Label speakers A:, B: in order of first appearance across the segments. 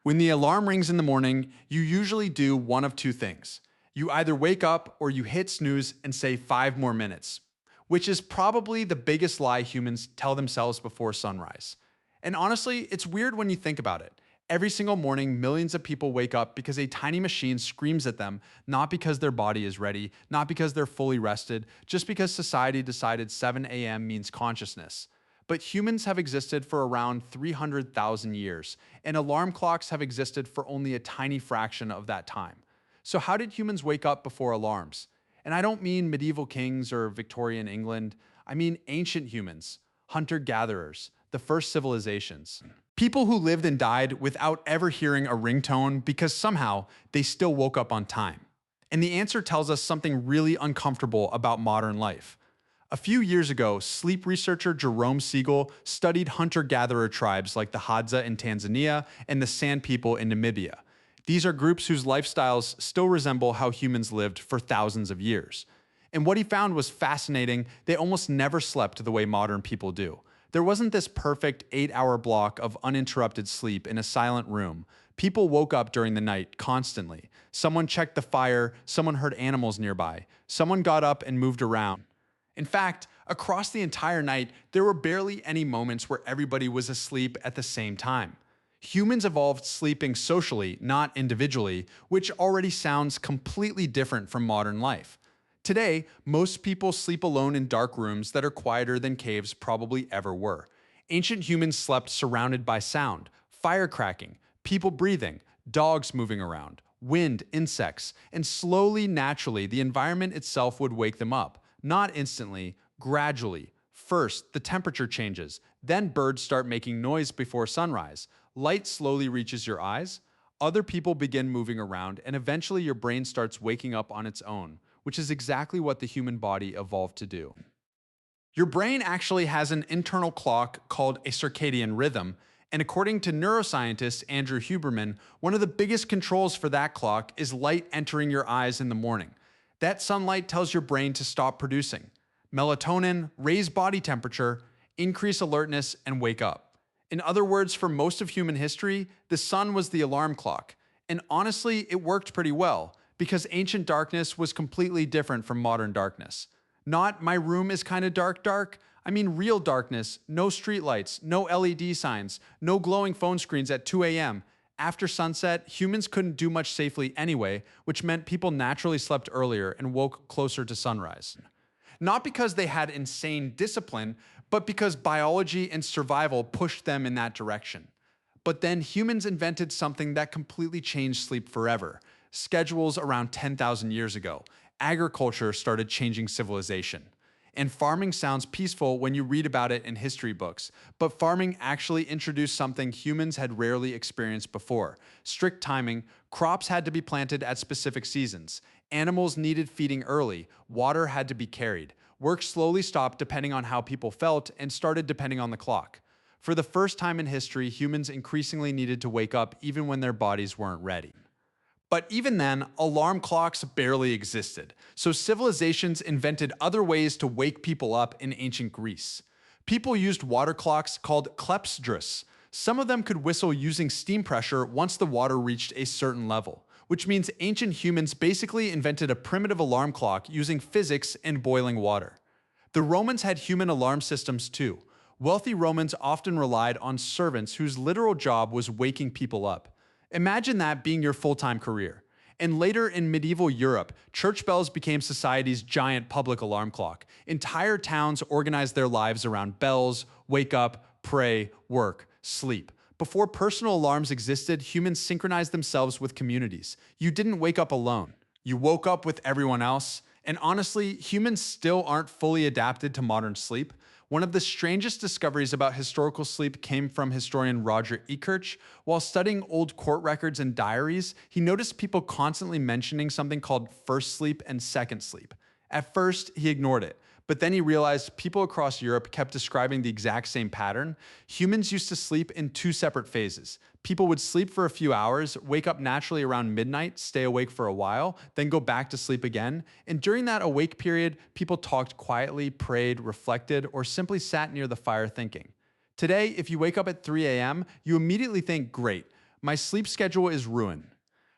A: When the alarm rings in the morning, you usually do one of two things. You either wake up or you hit snooze and say 5 more minutes, which is probably the biggest lie humans tell themselves before sunrise. And honestly, it's weird when you think about it. Every single morning, millions of people wake up because a tiny machine screams at them, not because their body is ready, not because they're fully rested, just because society decided 7 a.m. means consciousness. But humans have existed for around 300,000 years, and alarm clocks have existed for only a tiny fraction of that time. So, how did humans wake up before alarms? And I don't mean medieval kings or Victorian England, I mean ancient humans, hunter gatherers, the first civilizations. People who lived and died without ever hearing a ringtone because somehow they still woke up on time. And the answer tells us something really uncomfortable about modern life. A few years ago, sleep researcher Jerome Siegel studied hunter-gatherer tribes like the Hadza in Tanzania and the San people in Namibia. These are groups whose lifestyles still resemble how humans lived for thousands of years. And what he found was fascinating. They almost never slept the way modern people do. There wasn't this perfect 8-hour block of uninterrupted sleep in a silent room. People woke up during the night constantly. Someone checked the fire, someone heard animals nearby, someone got up and moved around. In fact, across the entire night, there were barely any moments where everybody was asleep at the same time. Humans evolved sleeping socially, not individually, which already sounds completely different from modern life. Today, most people sleep alone in dark rooms that are quieter than caves probably ever were. Ancient humans slept surrounded by sound, fire cracking, people breathing, dogs moving around, wind, insects, and slowly, naturally, the environment itself would wake them up. Not instantly, gradually. First, the temperature changes, then birds start making noise before sunrise. Light slowly reaches your eyes, other people begin moving around, and eventually your brain starts waking up on its own, which is exactly what the human body evolved to do. Your brain actually has an internal clock called a circadian rhythm, and according to neuroscientist Andrew Huberman, one of the biggest controls for that clock is light entering your eyes in the morning. That sunlight tells your brain to stop producing melatonin, raise body temperature, increase alertness, and wake up. In other words, for most of human history, the sun was the alarm clock. And honestly, it worked pretty well, because ancient darkness was completely different from modern darkness. Not my room is kind of dark, I mean real darkness, no streetlights, no LED signs, no glowing phone screens at 2 a.m. After sunset, humans couldn't do much safely anyway, which meant people naturally slept earlier and woke closer to sunrise. Not because they had insane discipline, but because biology and survival pushed them in that direction. But then humans invented something that completely changed sleep forever. Schedules around 10,000 years ago. Agriculture started changing civilization. And farming sounds peaceful when you read about it in history books, but farming actually introduced something humans had rarely experienced before. Strict timing, crops had to be planted at specific seasons, animals needed feeding early, water had to be carried. Work slowly stopped depending on how people felt and started depending on the clock. For the first time in history, humans increasingly needed to wake up even when their bodies weren't ready. But even then, alarm clocks barely existed, so civilizations invented other ways to wake people up in ancient Greece. People used water clocks called klepsydrus. Some of them could whistle using steam pressure once the water reached a certain level, which means ancient humans basically invented a primitive alarm clock using physics and boiling water. The Romans had human alarm systems too. Wealthy Romans often relied on servants whose literal job was waking people up. Imagine that being your full-time career. And later in medieval Europe, church bells became society's giant public alarm clock. Entire towns organized their lives around bells, wake up, pray, work, sleep. Before personal alarms existed, humans synchronized themselves with communities. You didn't wake up alone. You woke up with everyone else. And honestly, humans still aren't fully adapted to modern sleep. One of the strangest discoveries about historical sleep came from historian Roger Ekirch. While studying old court records and diaries, he noticed people constantly mentioning something called first sleep and second sleep. At first, he ignored it, but then he realized people across Europe kept describing the exact same pattern. Humans used to sleep in two separate phases. People would sleep for a few hours, wake up naturally around midnight, stay awake for a while, then go back to sleep again. And during that awake period, people talked quietly, prayed, reflected, or simply sat near the fire thinking. Today, if you wake up at 3 a.m., you immediately think, great, My sleep schedule is ruined.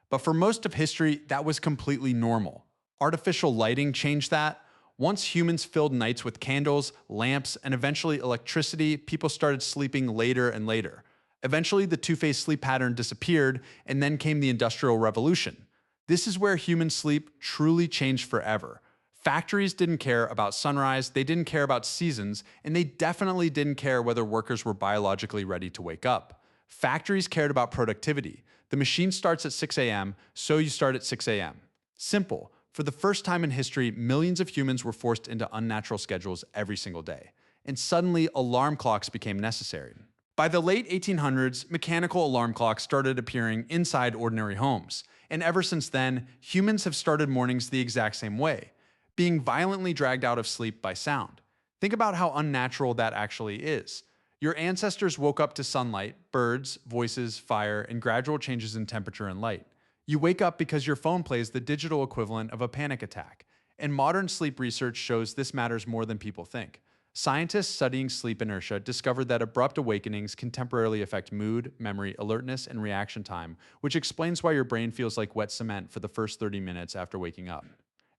A: But for most of history, that was completely normal. Artificial lighting changed that. Once humans filled nights with candles, lamps, and eventually electricity, people started sleeping later and later. Eventually, the two-phase sleep pattern disappeared, and then came the Industrial Revolution. This is where human sleep truly changed forever. Factories didn't care about sunrise, they didn't care about seasons, and they definitely didn't care whether workers were biologically ready to wake up. Factories cared about productivity. The machine starts at 6 a.m., so you start at 6 a.m. Simple. For the first time in history, millions of humans were forced into unnatural schedules every single day. And suddenly, alarm clocks became necessary. By the late 1800s, mechanical alarm clocks started appearing inside ordinary homes. And ever since then, humans have started mornings the exact same way, being violently dragged out of sleep by sound. Think about how unnatural that actually is. Your ancestors woke up to sunlight, birds, voices, fire, and gradual changes in temperature and light. You wake up because your phone plays the digital equivalent of a panic attack. And modern sleep research shows this matters more than people think. Scientists studying sleep inertia discovered that abrupt awakenings can temporarily affect mood, memory, alertness, and reaction time, which explains why your brain feels like wet cement for the first 30 minutes after waking up.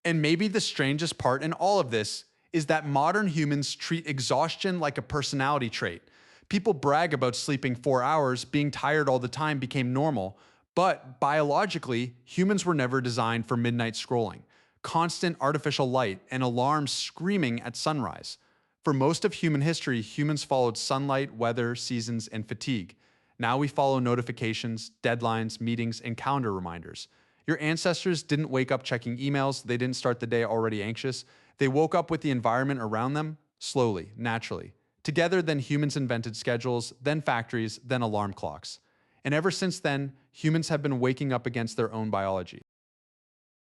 A: And maybe the strangest part in all of this is that modern humans treat exhaustion like a personality trait. People brag about sleeping 4 hours, being tired all the time became normal, but biologically, humans were never designed for midnight scrolling, constant artificial light, and alarms screaming at sunrise. For most of human history, humans followed sunlight, weather, seasons, and fatigue. Now we follow notifications, deadlines, meetings, and calendar reminders. Your ancestors didn't wake up checking emails, they didn't start the day already anxious. They woke up with the environment around them, slowly, naturally. Together, then humans invented schedules, then factories, then alarm clocks. And ever since then, humans have been waking up against their own biology.